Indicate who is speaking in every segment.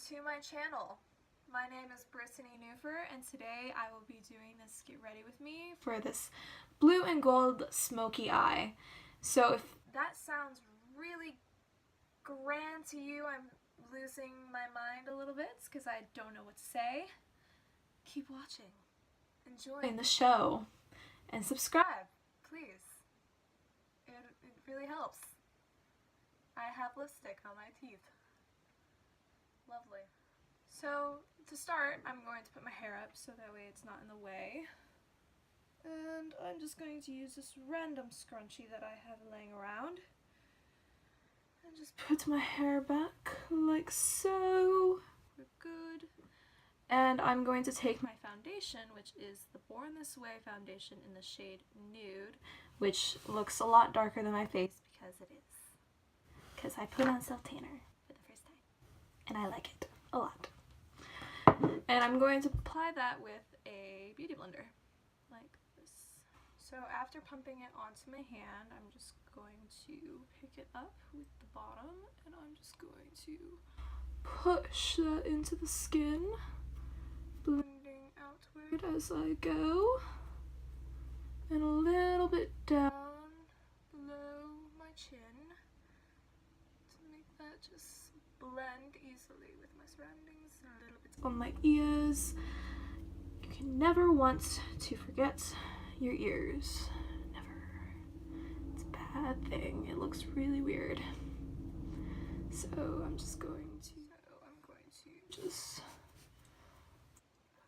Speaker 1: to my channel. My name is Brittany Newfer, and today I will be doing this Get Ready With Me for this blue and gold smoky eye. So if that sounds really grand to you, I'm losing my mind a little bit because I don't know what to say. Keep watching, enjoying the show, and subscribe, please. It really helps. I have lipstick on my teeth. Lovely. So to start, I'm going to put my hair up so that way it's not in the way. And I'm just going to use this random scrunchie that I have laying around. And just put my hair back like so. We're good. And I'm going to take my foundation, which is the Born This Way foundation in the shade Nude, which looks a lot darker than my face because it is. Because I put on self-tanner for the first time. And I like it a lot. And I'm going to apply that with a beauty blender, like this. So after pumping it onto my hand, I'm just going to pick it up with the bottom, and I'm just going to push that into the skin, blending outward as I go, and a little bit down below my chin to make that just blend easily with my surroundings, and a little bit on my ears. You can never want to forget your ears. Never. It's a bad thing. It looks really weird. So I'm just going to just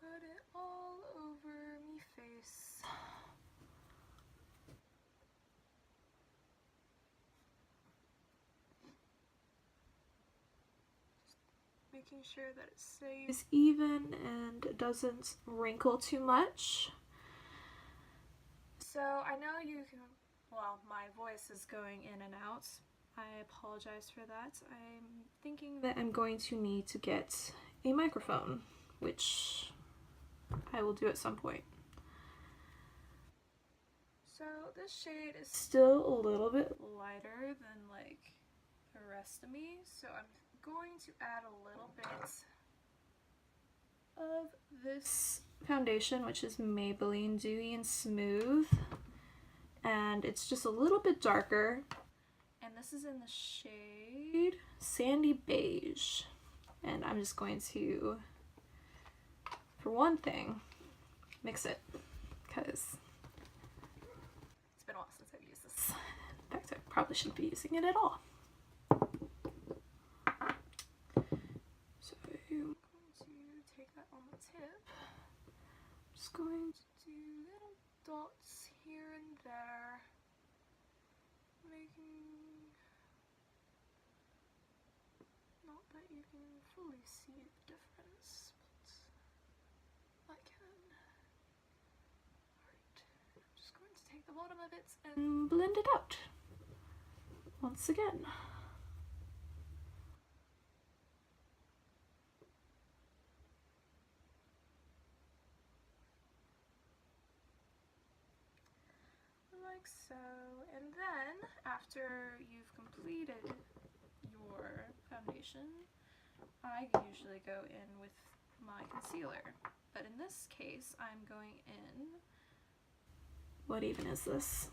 Speaker 1: put it all over me face. Making sure that it stays even and doesn't wrinkle too much. So I know you can, well, my voice is going in and out. I apologize for that. I'm thinking that I'm going to need to get a microphone, which I will do at some point. So this shade is still a little bit lighter than like the rest of me, so I'm going to add a little bit of this foundation, which is Maybelline Dewy and Smooth, and it's just a little bit darker, and this is in the shade Sandy Beige. And I'm just going to, for one thing, mix it, because it's been a while since I've used this. In fact, I probably shouldn't be using it at all. Just going to do little dots here and there, making, not that you can fully see the difference, but I can. Alright, I'm just going to take the bottom of it and blend it out once again. Like so, and then after you've completed your foundation, I usually go in with my concealer, but in this case I'm going in, what even is this?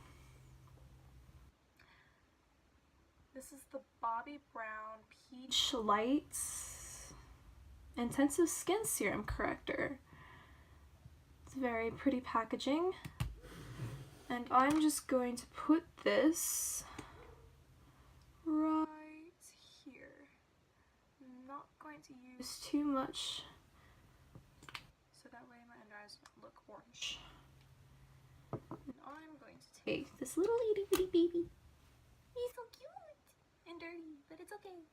Speaker 1: This is the Bobbi Brown Peach Light Intensive Skin Serum Corrector. It's very pretty packaging. And I'm just going to put this right here. I'm not going to use too much, so that way my under eyes don't look orange. And I'm going to take this little itty bitty baby. He's so cute and dirty, but it's okay.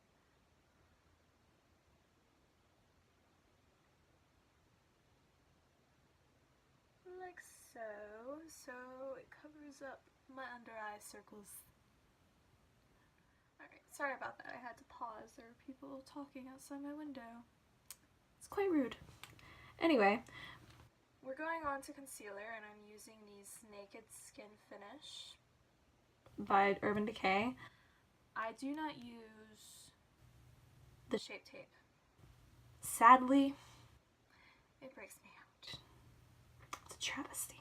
Speaker 1: Like so, so it covers up my under eye circles. Alright, sorry about that, I had to pause, there were people talking outside my window. It's quite rude. Anyway, we're going on to concealer, and I'm using these Naked Skin Finish by Urban Decay. I do not use the Shape Tape. Sadly, it breaks me out. It's a travesty.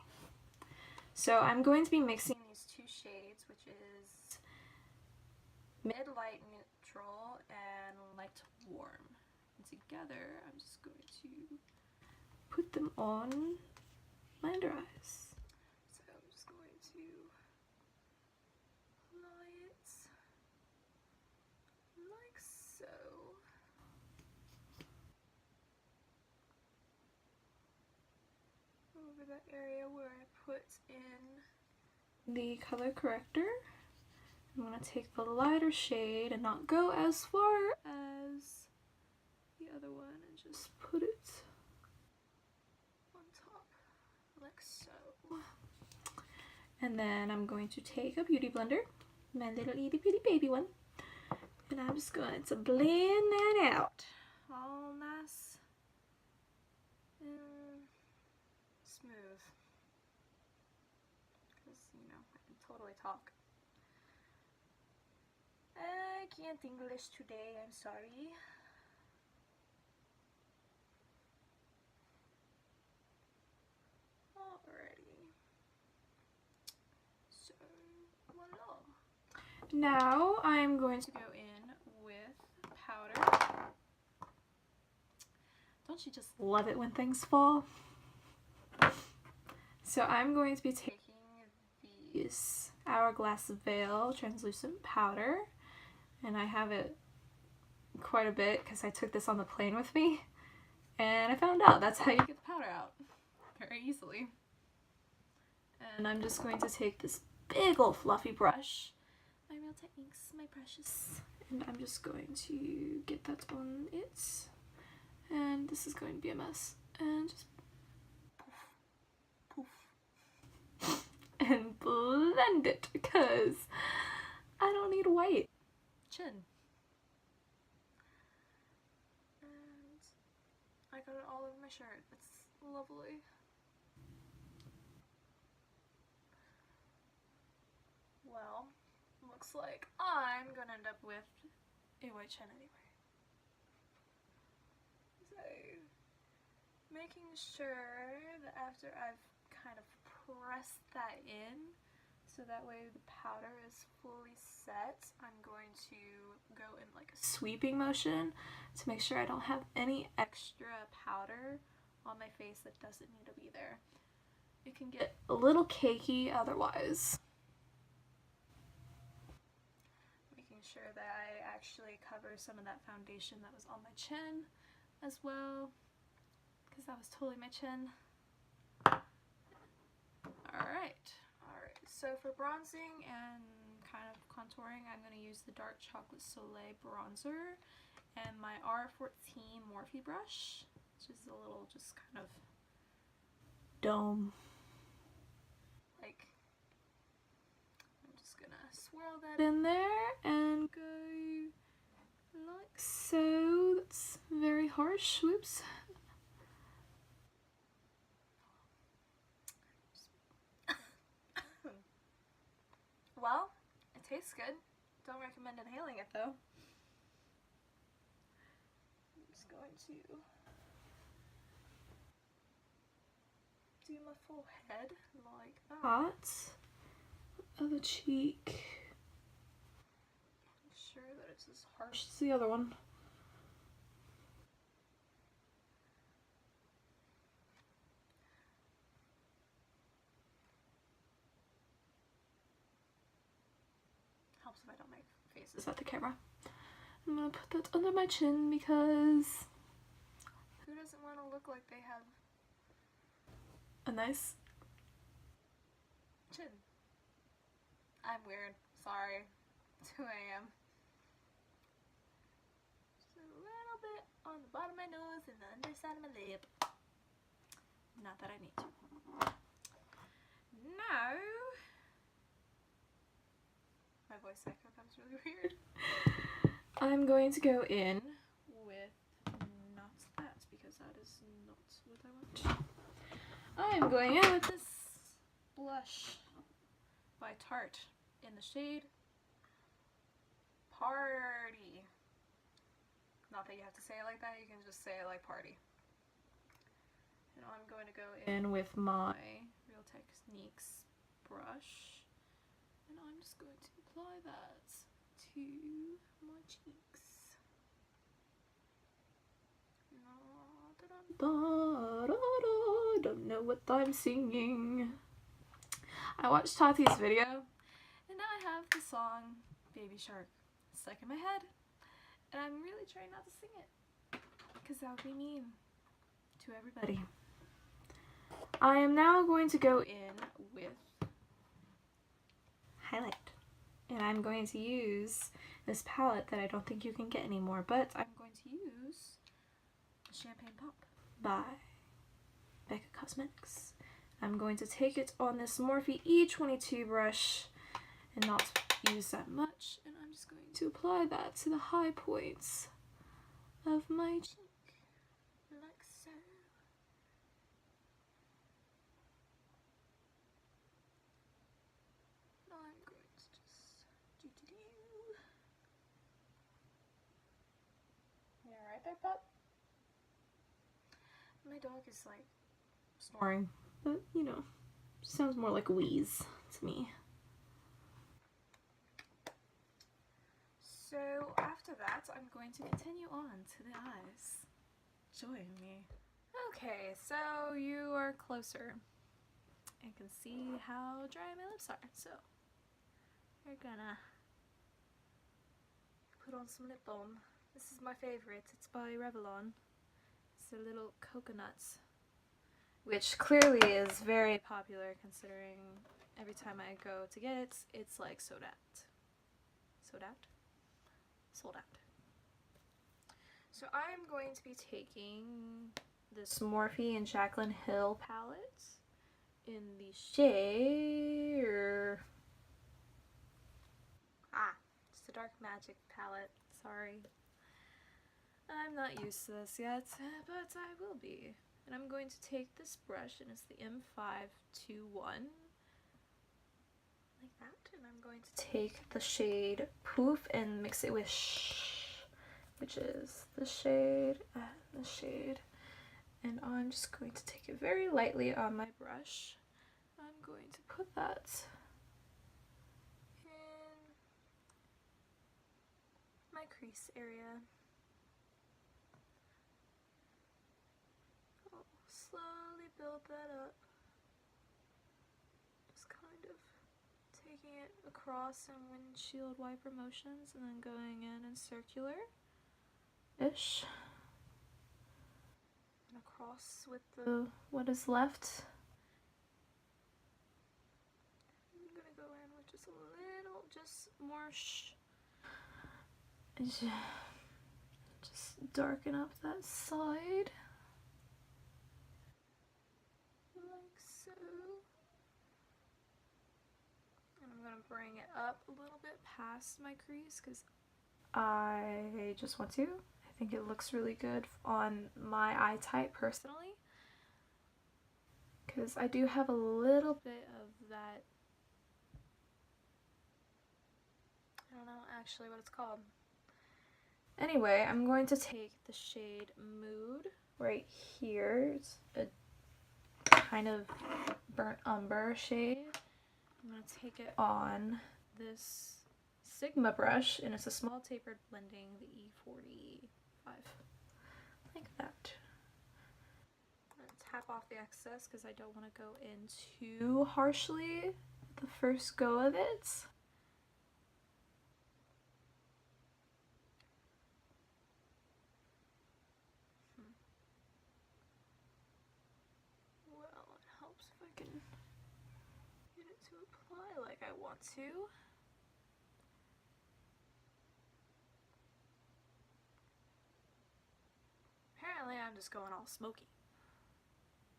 Speaker 1: So I'm going to be mixing these two shades, which is mid light neutral and light warm. And together, I'm just going to put them on my under eyes. So I'm just going to apply it like so. Over that area where I put in the color corrector. I'm going to take the lighter shade and not go as far as the other one and just put it on top like so. And then I'm going to take a beauty blender, my little itty bitty baby one, and I'm just going to blend that out all nice and smooth, because you know I can totally talk. I can't English today, I'm sorry. Alrighty. So, voila. Now I'm going to go in with powder. Don't you just love it when things fall? So I'm going to be taking these Hourglass Veil translucent powder, and I have it quite a bit because I took this on the plane with me, and I found out that's how you get the powder out very easily. And I'm just going to take this big old fluffy brush, my Real Techniques, my precious, and I'm just going to get that on it, and this is going to be a mess, and just poof, poof, and blend it because I don't need white chin. And I got it all over my shirt. It's lovely. Well, looks like I'm gonna end up with a white chin anyway. So, making sure that after I've kind of pressed that in, so that way the powder is fully set, I'm going to go in like a sweeping motion to make sure I don't have any extra powder on my face that doesn't need to be there. It can get a little cakey otherwise. Making sure that I actually cover some of that foundation that was on my chin as well, because that was totally my chin. Alright, so for bronzing and kind of contouring, I'm going to use the Dark Chocolate Soleil bronzer and my R14 Morphe brush, which is a little just kind of dome. Like, I'm just going to swirl that in there and go like so. That's very harsh. Whoops. Well, it tastes good. Don't recommend inhaling it though. I'm just going to do my full head like that. Other cheek. Make sure that it's as harsh as the other one. Helps if I don't make faces at the camera. I'm gonna put that under my chin because who doesn't want to look like they have a nice chin? I'm weird. Sorry. It's who I am. Just a little bit on the bottom of my nose and the underside of my lip. Not that I need to. Now, my voice echo comes really weird. I'm going to go in with not that, because that is not what I want. I'm going in with this blush by Tarte in the shade Party. Not that you have to say it like that, you can just say it like party. And I'm going to go in with my Real Techniques brush, and I'm just going to apply that to my cheeks. I don't know what I'm singing. I watched Tati's video, and now I have the song Baby Shark stuck in my head, and I'm really trying not to sing it, because that would be mean to everybody. I am now going to go in with highlight, and I'm going to use this palette that I don't think you can get anymore, but I'm going to use Champagne Pop by Becca Cosmetics. I'm going to take it on this Morphe E22 brush and not use that much, and I'm just going to apply that to the high points of my cheek, like so. Now I'm going to just do. You alright there, pup? My dog is like snoring, but you know, sounds more like a wheeze to me. So after that, I'm going to continue on to the eyes. Join me. Okay, so you are closer and can see how dry my lips are. So we're gonna put on some lip balm. This is my favorite. It's by Revlon. It's a little coconut, which clearly is very popular considering every time I go to get it, it's like sold out. Sold out? Sold out. So I'm going to be taking this Morphe and Jaclyn Hill palette in the shade... it's the Dark Magic palette. Sorry. I'm not used to this yet, but I will be. And I'm going to take this brush, and it's the M521, like that. And I'm going to take the shade Poof and mix it with Shh, which is the shade and the shade. And I'm just going to take it very lightly on my brush. I'm going to put that in my crease area. Slowly build that up, just kind of taking it across in windshield wiper motions and then going in circular-ish and across with the what is left. I'm gonna go in with just a little, just more just darken up that side. So, and I'm going to bring it up a little bit past my crease because I just want to. I think it looks really good on my eye type personally, because I do have a little bit of that, I don't know actually what it's called. Anyway, I'm going to take the shade Mood right here. It's a kind of burnt umber shade. I'm going to take it on this Sigma brush, and it's a small tapered blending, the E45, like that. I'm going to tap off the excess because I don't want to go in too harshly the first go of it. If I can get it to apply like I want to. Apparently I'm just going all smoky.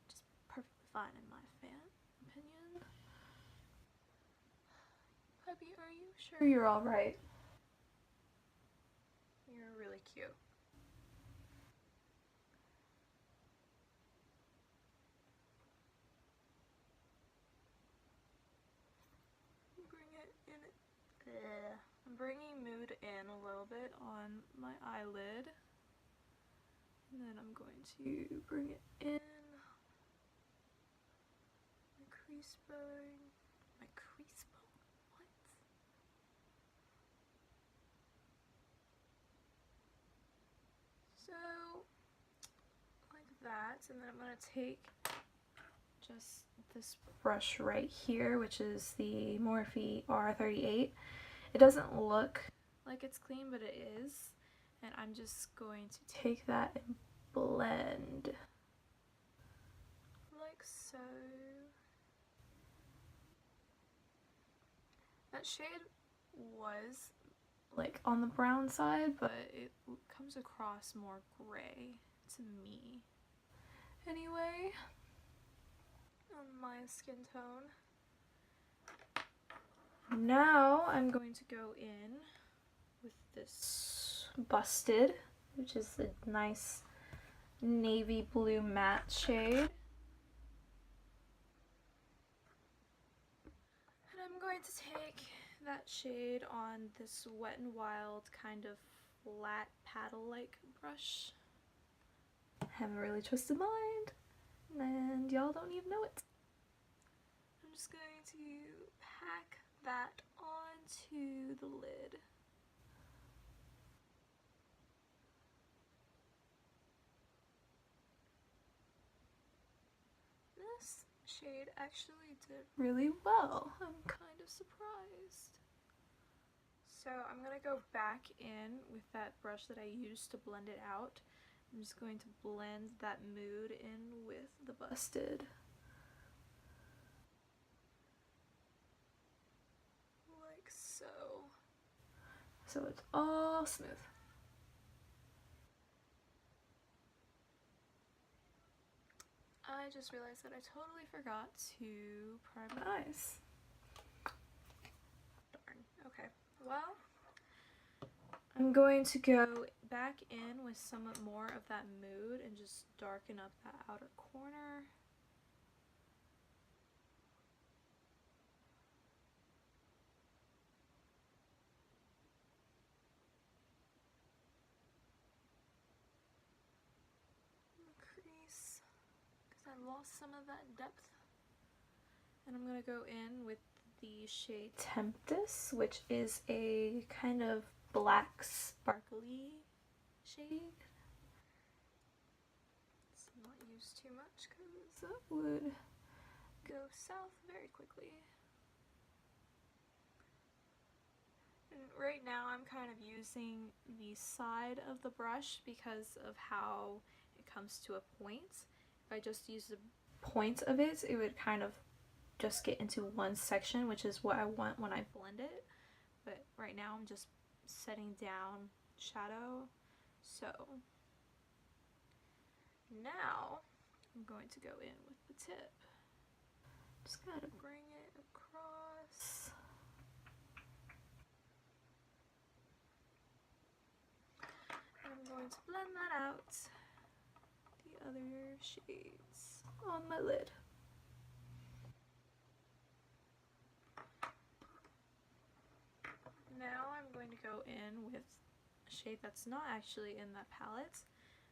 Speaker 1: Just perfectly fine in my opinion. Puppy, are you sure you're alright? You're really cute. I'm bringing Mood in a little bit on my eyelid. going to bring it in. My crease bone. My crease bone? What? So, like that, and then I'm going to take just this brush right here, which is the Morphe R38. It doesn't look like it's clean, but it is. And I'm just going to take that and blend like so. That shade was like on the brown side, but it comes across more gray to me. Anyway, on my skin tone. Now I'm going to go in with this Busted, which is a nice navy blue matte shade. And I'm going to take that shade on this Wet n Wild kind of flat paddle-like brush. I have a really twisted mind, and y'all don't even know it. I'm just going to pack that onto the lid. This shade actually did really well. I'm kind of surprised. So I'm going to go back in with that brush that I used to blend it out. I'm just going to blend that mood in with the Busted. Like so. So it's all smooth. I just realized that I totally forgot to prime my eyes. Darn. Okay. Well, I'm going to go back in with some more of that mood and just darken up that outer corner. Crease, because I lost some of that depth. And I'm going to go in with the shade Tempest, which is a kind of black sparkly shade. Let's not use too much because that would go south very quickly. And right now I'm kind of using the side of the brush because of how it comes to a point. If I just use the point of it, it would kind of just get into one section, which is what I want when I blend it. But right now I'm just setting down shadow. So now I'm going to go in with the tip. Just gotta bring it across. And I'm going to blend that out, the other shades on my lid. Now I'm going to go in with a shade that's not actually in that palette.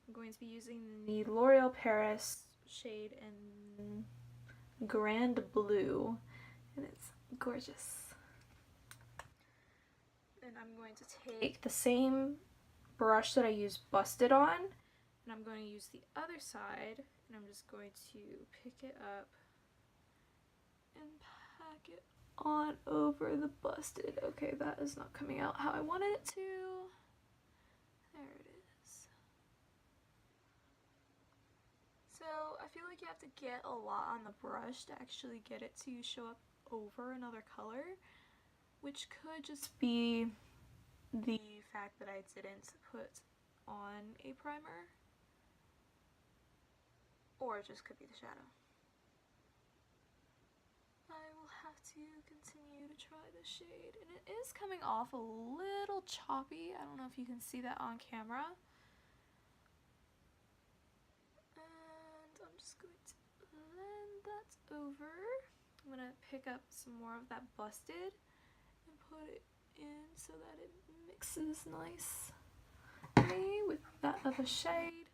Speaker 1: I'm going to be using the L'Oreal Paris shade in Grand Blue, and it's gorgeous. And I'm going to take the same brush that I used Busted on, and I'm going to use the other side, and I'm just going to pick it up and pack it on over the Busted. Okay, that is not coming out how I wanted it to. There it is. So I feel like you have to get a lot on the brush to actually get it to show up over another color, which could just be the fact that I didn't put on a primer, or it just could be the shadow. I will have to continue to try this shade, and it is coming off a little choppy. I don't know if you can see that on camera. And I'm just going to blend that over. I'm going to pick up some more of that Busted and put it in so that it mixes nicely with that other shade.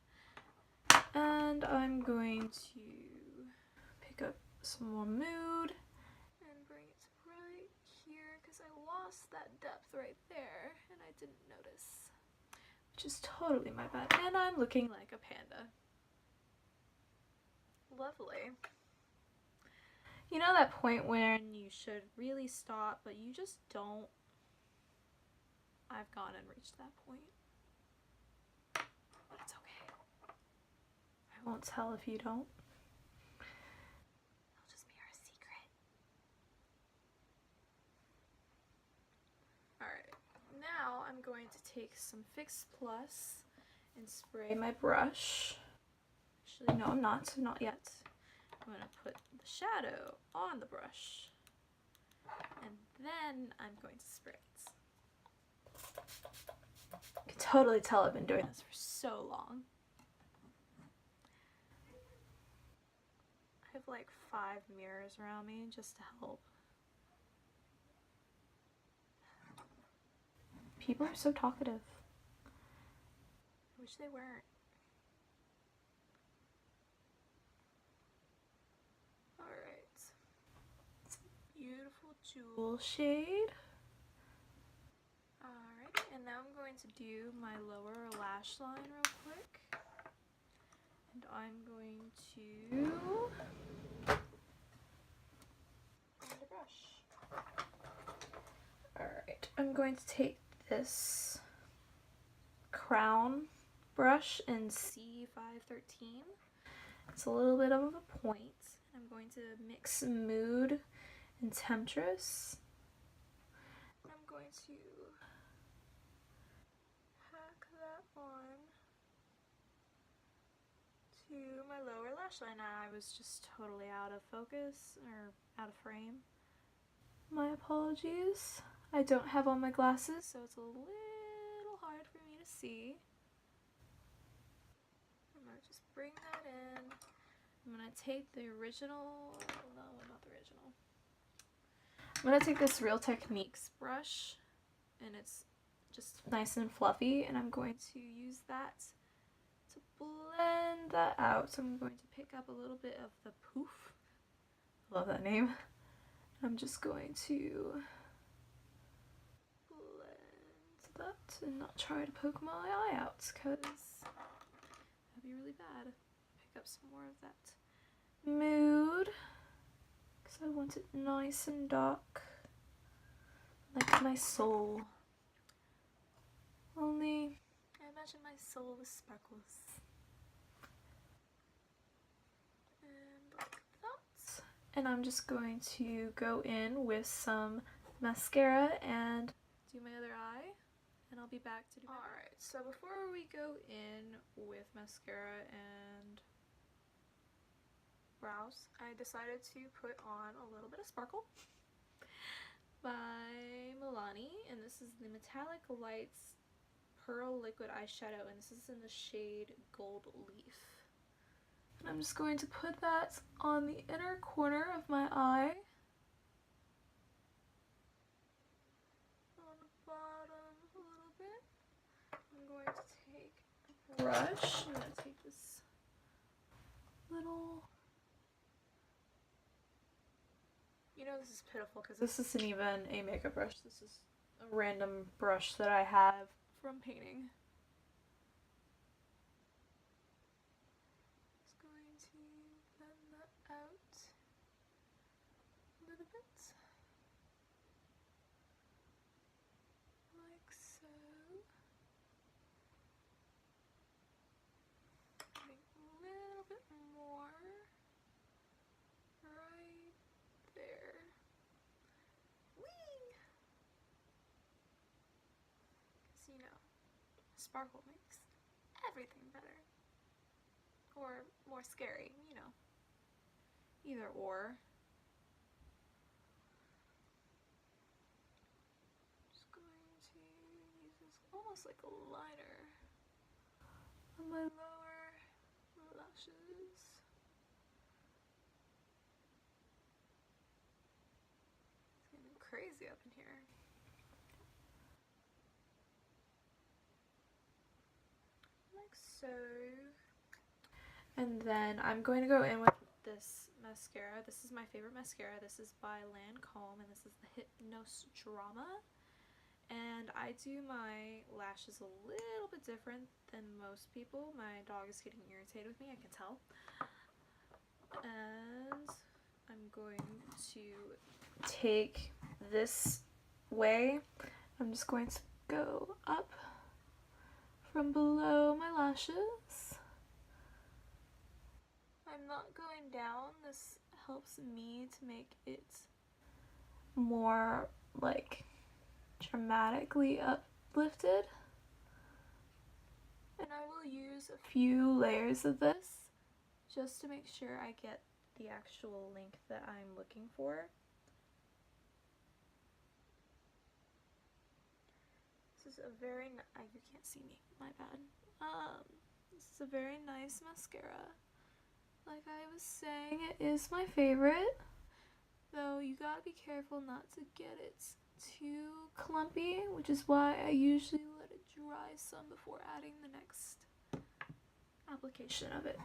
Speaker 1: And I'm going to pick up some more mood and bring it right here because I lost that depth right there and I didn't notice, which is totally my bad. And I'm looking like a panda. Lovely. You know that point when you should really stop, but you just don't? I've gone and reached that point. But it's okay. I won't tell if you don't. It'll just be our secret. Alright, now I'm going to take some Fix Plus and spray my brush. Actually, no, I'm not, so not yet. I'm going to put the shadow on the brush. And then I'm going to spray it. You can totally tell I've been doing this for so long. I have like 5 mirrors around me just to help. People are so talkative. I wish they weren't. Alright. It's a beautiful jewel shade. Alright, and now I'm going to do my lower lash line real quick. And I'm going to on the brush. Alright, I'm going to take this crown brush in C513. It's a little bit of a point. I'm going to mix Mood and Temptress. I'm going to hack that on to my lower lash line. I was just totally out of focus or out of frame. My apologies. I don't have on my glasses, so it's a little hard for me to see. I'm gonna just bring that in. I'm gonna take the original, no, not the original. I'm gonna take this Real Techniques brush, and it's just nice and fluffy, and I'm going to use that to blend that out. So I'm going to pick up a little bit of the poof. Love that name. I'm just going to blend that and not try to poke my eye out because that'd be really bad. Pick up some more of that Mood because I want it nice and dark, like my soul. Only I imagine my soul with sparkles. And like that. And I'm just going to go in with some mascara and do my other eye, and I'll be back to do my Alright, so before we go in with mascara and brows, I decided to put on a little bit of sparkle by Milani, and this is the Metallic Lights Pearl Liquid Eyeshadow, and this is in the shade Gold Leaf. And I'm just going to put that on the inner corner of my eye. On the bottom a little bit. I'm going to take a brush. I'm going to take this little... You know, this is pitiful because this isn't even a makeup brush. This is a random brush that I have from painting. Just going to blend that out a little bit, like so. Adding a little bit more right there. Whee! Because you know, sparkle makes everything better. Or more scary, you know. Either or. Just going to use this almost like a liner on my lower lashes. It's getting crazy up in here. Like so. And then I'm going to go in with this mascara. This is my favorite mascara. This is by Lancome, and this is the Hypnos Drama. And I do my lashes a little bit different than most people. My dog is getting irritated with me, I can tell. And I'm going to take this way. I'm just going to go up from below my lashes. I'm not going down. This helps me to make it more like dramatically uplifted. And I will use a few layers of this just to make sure I get the actual length that I'm looking for. This is a very you can't see me, my bad. This is a very nice mascara. Like I was saying, it is my favorite, though you gotta be careful not to get it too clumpy, which is why I usually let it dry some before adding the next application of it.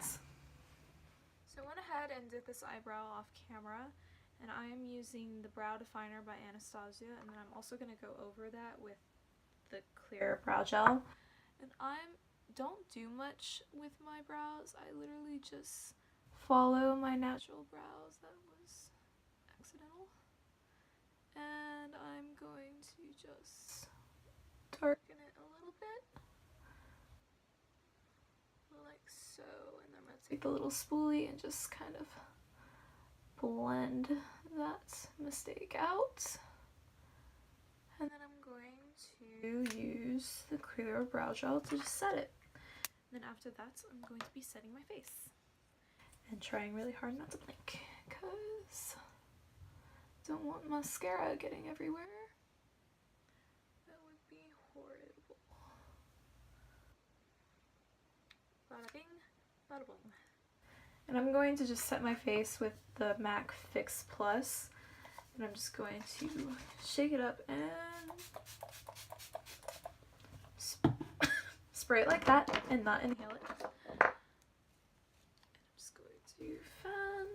Speaker 1: So I went ahead and did this eyebrow off camera, and I am using the brow definer by Anastasia, and then I'm also going to go over that with the clear brow gel. And I don't do much with my brows. I literally just follow my natural brows. That was accidental. And I'm going to just darken it a little bit, like so, and then I'm going to take the little spoolie and just kind of blend that mistake out. And then I'm going to use the clear brow gel to just set it. And then after that, I'm going to be setting my face and trying really hard not to blink, because don't want mascara getting everywhere. That would be horrible. Bada bing, bada boom. And I'm going to just set my face with the MAC Fix Plus. And I'm just going to shake it up and spray it like that and not inhale it. And I'm just going to fan.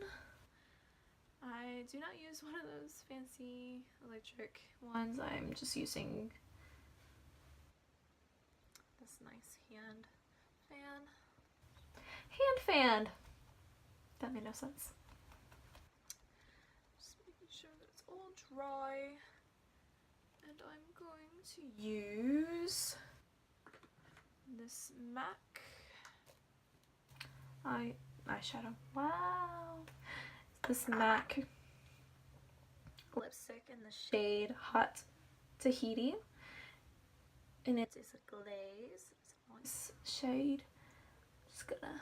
Speaker 1: I do not use one of those fancy electric ones. I'm just using this nice hand fan. Hand fan! That made no sense. Just making sure that it's all dry. And I'm going to use this MAC eyeshadow. Wow! This MAC lipstick in the shade Hot Tahiti, and it is a glaze. It's a nice shade. Just gonna